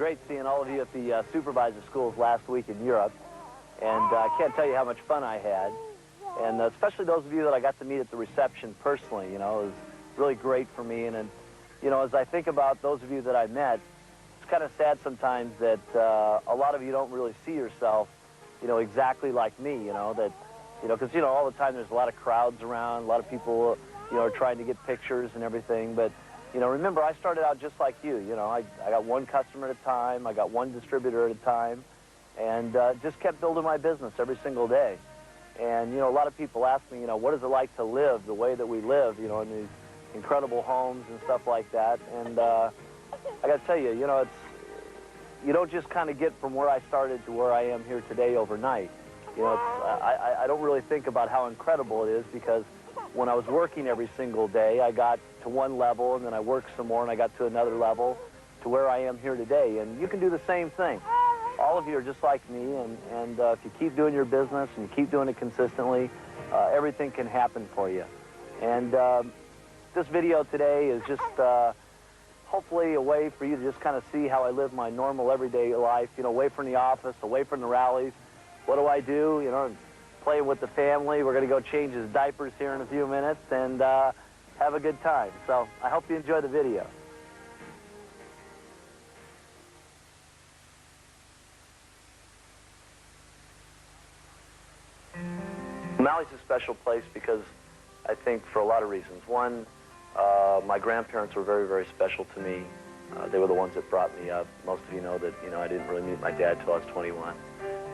great seeing all of you at the supervisor schools last week in Europe. And I can't tell you how much fun I had. And especially those of you that I got to meet at the reception personally, you know, it was really great for me. And you know, as I think about those of you that I met, it's kind of sad sometimes that a lot of you don't really see yourself, you know, exactly like me, you know, that, you know, because, you know, all the time there's a lot of crowds around, a lot of people, you know, are trying to get pictures and everything. But, you know, remember, I started out just like you. You know, I got one customer at a time, I got one distributor at a time, and just kept building my business every single day. And, you know, a lot of people ask me, you know, what is it like to live the way that we live, you know, in these incredible homes and stuff like that. And I got to tell you, you know, you don't just kind of get from where I started to where I am here today overnight. You know, I don't really think about how incredible it is, because when I was working every single day, I got to one level, and then I worked some more, and I got to another level to where I am here today. And you can do the same thing. All of you are just like me, and if you keep doing your business and you keep doing it consistently, everything can happen for you. And this video today is just hopefully a way for you to just kind of see how I live my normal everyday life, you know, away from the office, away from the rallies. What do I do? You know, playing with the family. We're going to go change his diapers here in a few minutes and have a good time. So I hope you enjoy the video. Maui's a special place because I think for a lot of reasons. One, my grandparents were very, very special to me. They were the ones that brought me up. Most of you know that, you know, I didn't really meet my dad till I was 21.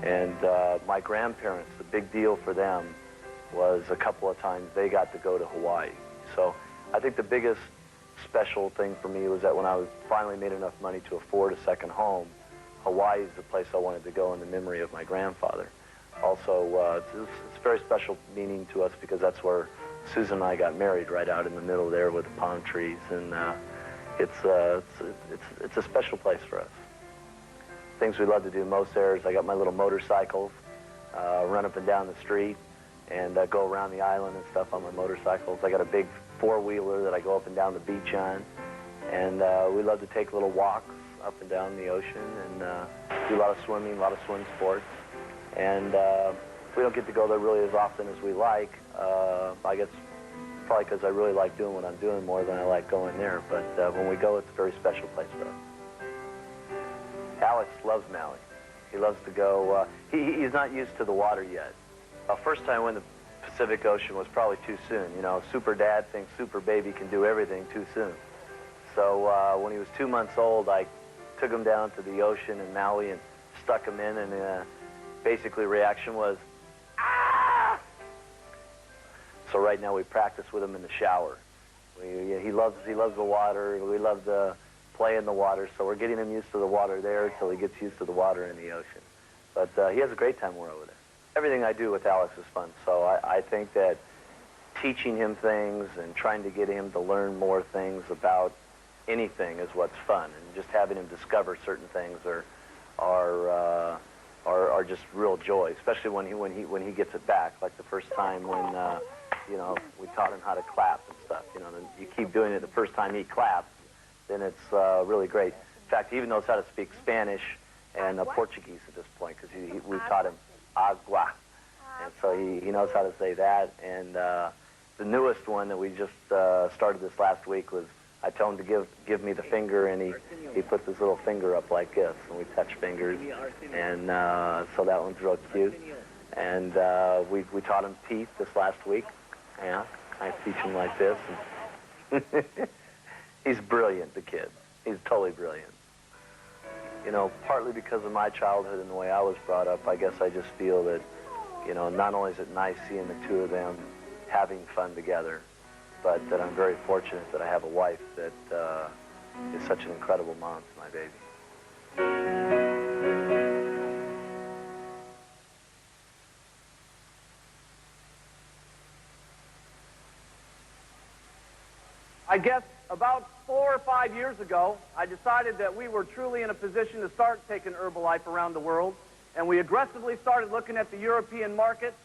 And my grandparents, the big deal for them was a couple of times they got to go to Hawaii. So I think the biggest special thing for me was that when I finally made enough money to afford a second home, Hawaii is the place I wanted to go in the memory of my grandfather. Also, it's a very special meaning to us because that's where Sьюzan and I got married, right out in the middle there with the palm trees, and it's a special place for us. Things we love to do most there is I got my little motorcycles, run up and down the street, and go around the island and stuff on my motorcycles. I got a big four-wheeler that I go up and down the beach on, and we love to take little walks up and down the ocean and do a lot of swimming, a lot of swim sports. And we don't get to go there really as often as we like. I guess probably because I really like doing what I'm doing more than I like going there. But when we go, it's a very special place for us. Alex loves Maui. He loves to go. He's not used to the water yet. First time when the Pacific Ocean was probably too soon. You know, super dad thinks super baby can do everything too soon. So when he was 2 months old, I took him down to the ocean in Maui and stuck him in, and basically reaction was, ah! So right now we practice with him in the shower. He loves the water. We love to play in the water, so we're getting him used to the water there until he gets used to the water in the ocean. But he has a great time when we're over there. Everything I do with Alex is fun, so I think that teaching him things and trying to get him to learn more things about anything is what's fun, and just having him discover certain things are just real joy, especially when he gets it back. Like the first time when you know, we taught him how to clap and stuff. You know, you keep doing it the first time he claps, then it's really great. In fact, he even knows how to speak Spanish and Portuguese at this point, because we taught him agua, and so he knows how to say that. And the newest one that we just started this last week was, I told him to give me the finger, and he puts his little finger up like this, and we touch fingers, and so that one's real cute. And we taught him teeth this last week. Yeah, I teach him like this. And he's brilliant, the kid. He's totally brilliant. You know, partly because of my childhood and the way I was brought up, I guess I just feel that, you know, not only is it nice seeing the two of them having fun together, but that I'm very fortunate that I have a wife that is such an incredible mom to my baby. I guess about 4 or 5 years ago, I decided that we were truly in a position to start taking Herbalife around the world, and we aggressively started looking at the European market.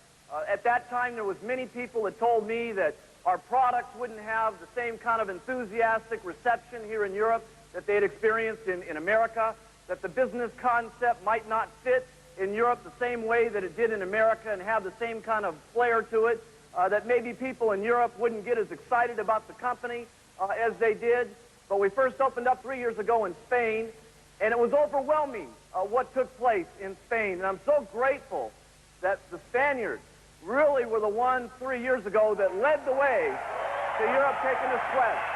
At that time, there was many people that told me that our products wouldn't have the same kind of enthusiastic reception here in Europe that they had experienced in America. that the business concept might not fit in Europe the same way that it did in America and have the same kind of flair to it, that maybe people in Europe wouldn't get as excited about the company as they did. But we first opened up 3 years ago in Spain, and it was overwhelming what took place in Spain. And I'm so grateful that the Spaniards really were the ones 3 years ago that led the way to Europe taking us west.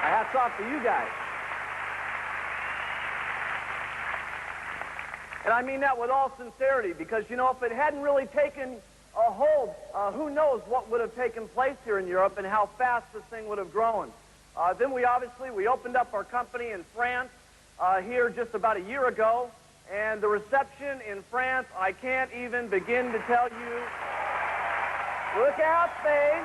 Hats off to you guys. And I mean that with all sincerity, because, you know, if it hadn't really taken a hold, who knows what would have taken place here in Europe and how fast this thing would have grown. Then we opened up our company in France here just about a year ago, and the reception in France, I can't even begin to tell you. Look out, Spain.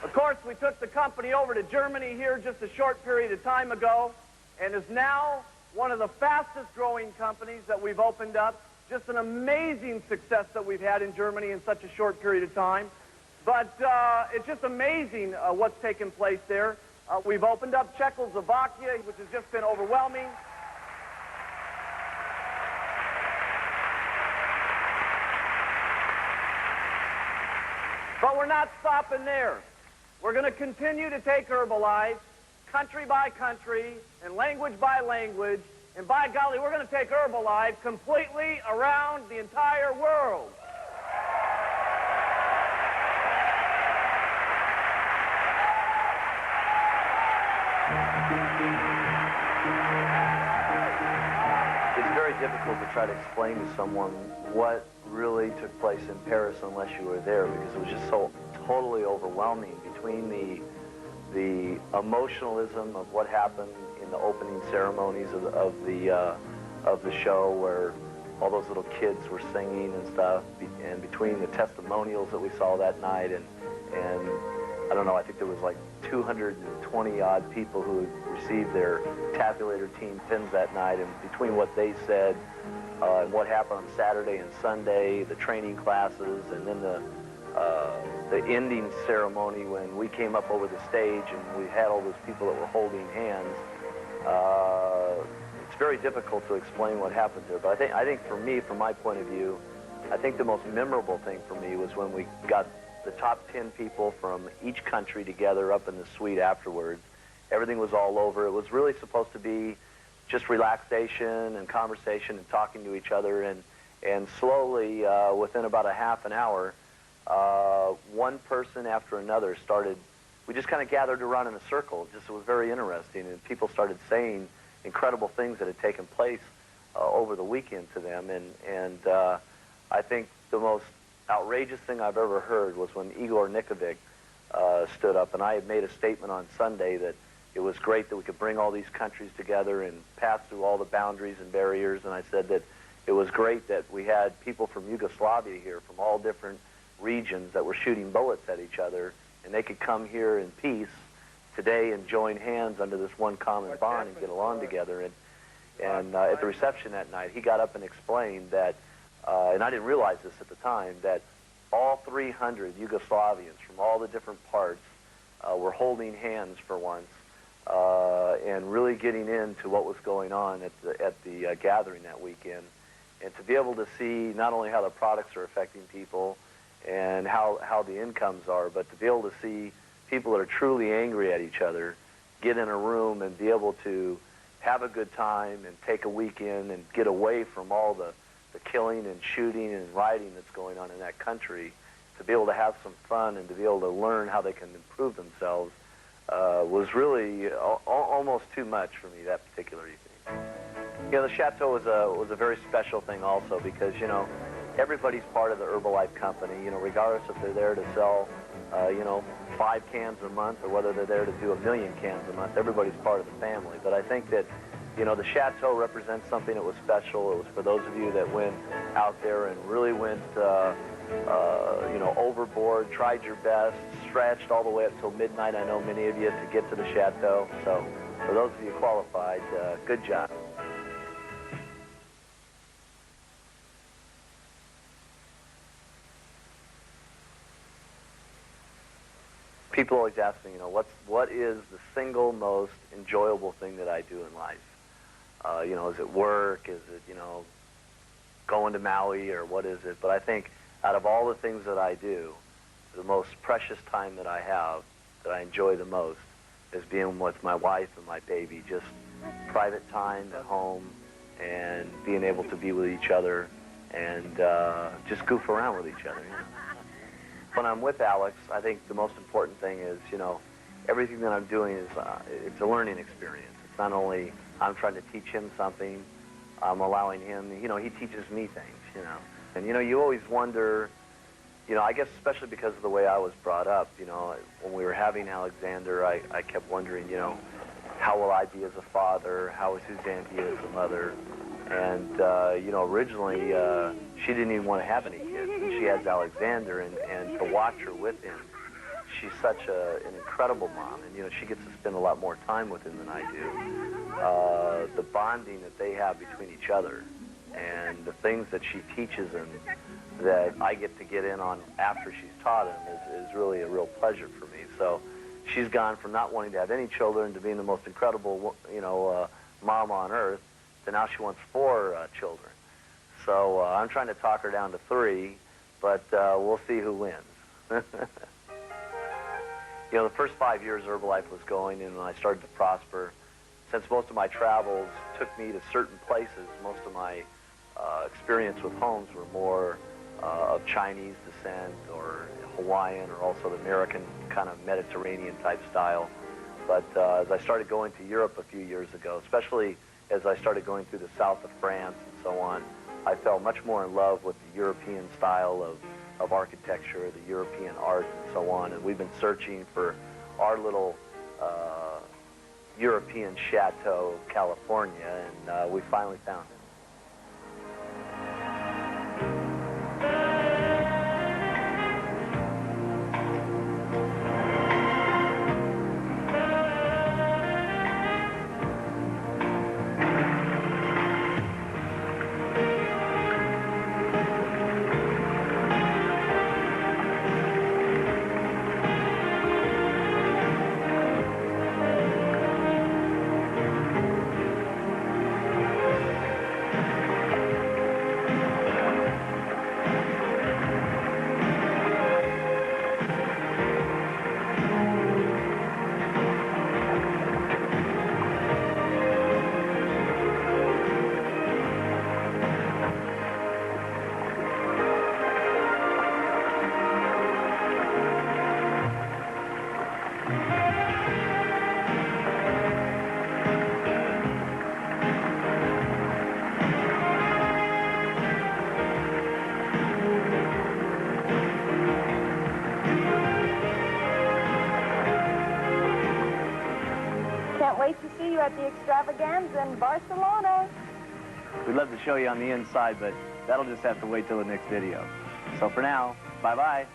Of course, we took the company over to Germany here just a short period of time ago, and is now one of the fastest growing companies that we've opened up. Just an amazing success that we've had in Germany in such a short period of time. But it's just amazing what's taken place there. We've opened up Czechoslovakia, which has just been overwhelming. But we're not stopping there. We're going to continue to take Herbalife country by country and language by language. And by golly, we're going to take Herbalife completely around the entire world. It's very difficult to try to explain to someone what really took place in Paris unless you were there, because it was just so totally overwhelming between the emotionalism of what happened in the opening ceremonies of the show, where all those little kids were singing and stuff, and between the testimonials that we saw that night, and I don't know, I think there was like 220 odd people who received their tabulator team pins that night, and between what they said and what happened on Saturday and Sunday, the training classes, and then the ending ceremony when we came up over the stage and we had all those people that were holding hands. It's very difficult to explain what happened there, but I think for me, from my point of view, I think the most memorable thing for me was when we got the top 10 people from each country together up in the suite afterwards. Everything was all over. It was really supposed to be just relaxation and conversation and talking to each other, and slowly, within about a half an hour, one person after another started, we just kind of gathered around in a circle. It was very interesting, and people started saying incredible things that had taken place over the weekend to them, and I think the most outrageous thing I've ever heard was when Igor Nikovic stood up, and I had made a statement on Sunday that it was great that we could bring all these countries together and pass through all the boundaries and barriers, and I said that it was great that we had people from Yugoslavia here, from all different regions, that were shooting bullets at each other, and they could come here in peace today and join hands under this one common bond and get along together. And at the reception that night, he got up and explained that, and I didn't realize this at the time, that all 300 Yugoslavians from all the different parts were holding hands for once and really getting into what was going on at the gathering that weekend. And to be able to see not only how the products are affecting people and how the incomes are, but to be able to see people that are truly angry at each other get in a room and be able to have a good time and take a weekend and get away from all the killing and shooting and rioting that's going on in that country, to be able to have some fun and to be able to learn how they can improve themselves was really almost too much for me that particular evening. You know, the Chateau was a very special thing also because, you know, everybody's part of the Herbalife company, you know, regardless if they're there to sell, 5 cans a month or whether they're there to do 1 million cans a month. Everybody's part of the family. But I think that, you know, the Chateau represents something that was special. It was for those of you that went out there and really went, overboard, tried your best, stretched all the way up till midnight, I know many of you, to get to the Chateau. So for those of you qualified, good job. people always ask me, you know, what is the single most enjoyable thing that I do in life? You know, is it work? Is it, you know, going to Maui, or what is it? But I think out of all the things that I do, the most precious time that I have, that I enjoy the most, is being with my wife and my baby, just private time at home and being able to be with each other and just goof around with each other. You know? When I'm with Alex, I think the most important thing is, you know, everything that I'm doing is it's a learning experience. It's not only I'm trying to teach him something, I'm allowing him, you know, he teaches me things, you know. And, you know, you always wonder, you know, I guess especially because of the way I was brought up, you know, when we were having Alexander, I kept wondering, you know, how will I be as a father? How will Suzanne be as a mother? And, you know, originally, she didn't even want to have any kids. And she has Alexander, and to watch her with him, she's such an incredible mom. And, you know, she gets to spend a lot more time with him than I do. The bonding that they have between each other and the things that she teaches him that I get to get in on after she's taught him is really a real pleasure for me. So she's gone from not wanting to have any children to being the most incredible, you know, mom on earth, to now she wants 4 children. So I'm trying to talk her down to 3, but we'll see who wins. You know, the first 5 years Herbalife was going, and when I started to prosper, since most of my travels took me to certain places, most of my experience with homes were more of Chinese descent or Hawaiian, or also the American kind of Mediterranean type style. But as I started going to Europe a few years ago, especially as I started going through the south of France and so on, I fell much more in love with the European style of architecture, the European art, and so on. And we've been searching for our little European chateau, California, and we finally found it. Wait to see you at the extravaganza in Barcelona. We'd love to show you on the inside, but that'll just have to wait till the next video. So for now, bye-bye.